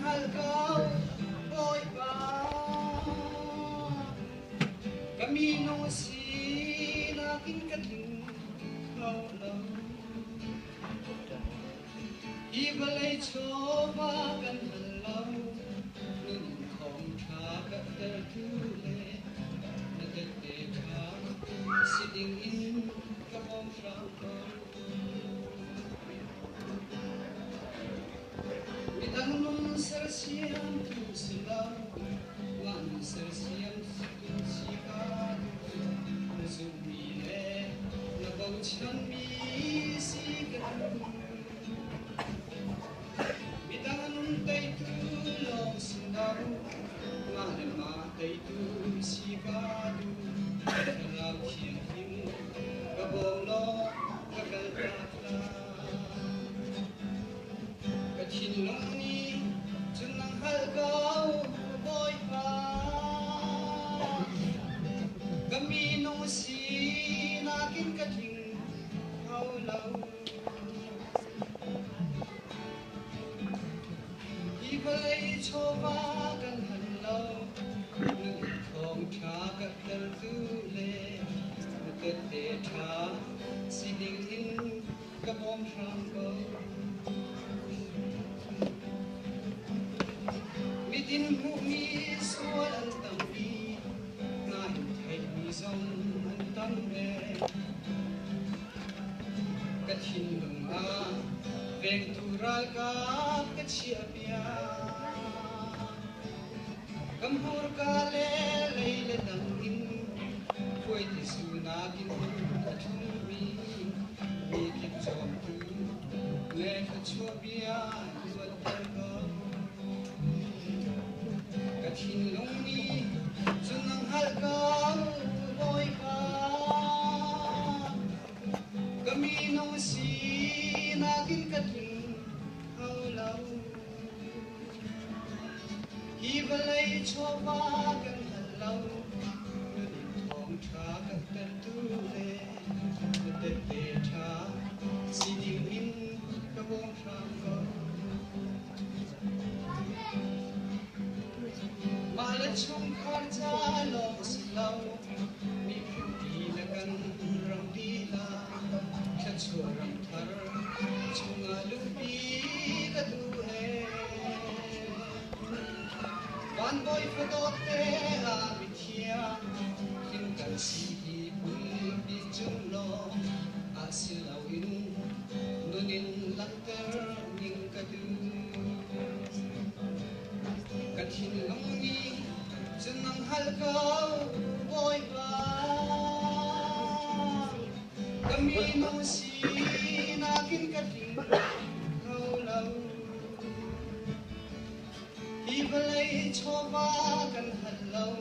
halgaw boy ba camino si nakin kating lâu ibalay choba kan halaw nun khom tha ka ter thule na te te tha sitting in ka bom frang ko mitang nun sar siam tu silaw wan sar siam tu sika zumi le na bau chan mi si ka tay tu long sindau ngale ma tay tu si ka du ra khian him ka bom lo ka kal ta ka chin long ni chun nang hal gao boy pa kami no si na kin ka ting hau lau ibalay choba kan halaw nung khom tha ka ter thule na te te tha siling in ka bom frang ko mitin mu mi sual an tam mi na hin thai mi zong an tam me ka thin lung a veng tural ka ka chia pia kam hur ka le le dang in khoi ti su na kin ka thum mi ki chom tu le ka chua pia wat tar ko ka thin long ni chung nang hal ka boy ka kami no si na kin ka ting hau lau ibalay choba kan halaw nunin thong tha ka ter tule na te te tha sining in ka bom frang ko mala chung khar cha long silaw mi phim di la kan ram di la kha chua ram thar chunga lu pi ka du he Van boy fotote a bithia kin kan si pun bi chung lo asilaw in nunin lakter ning ka du kathin long ni chunang halgaw boy ba kami no si nakin kating haulau ibalay choba kan halaw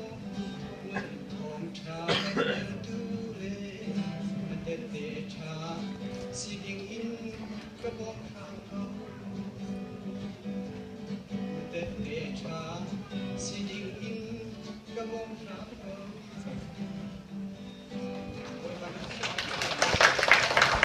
nung thong tha ka ter tule na te te tha siling in ka bom frang ko na te te tha siling in ka bom frang ko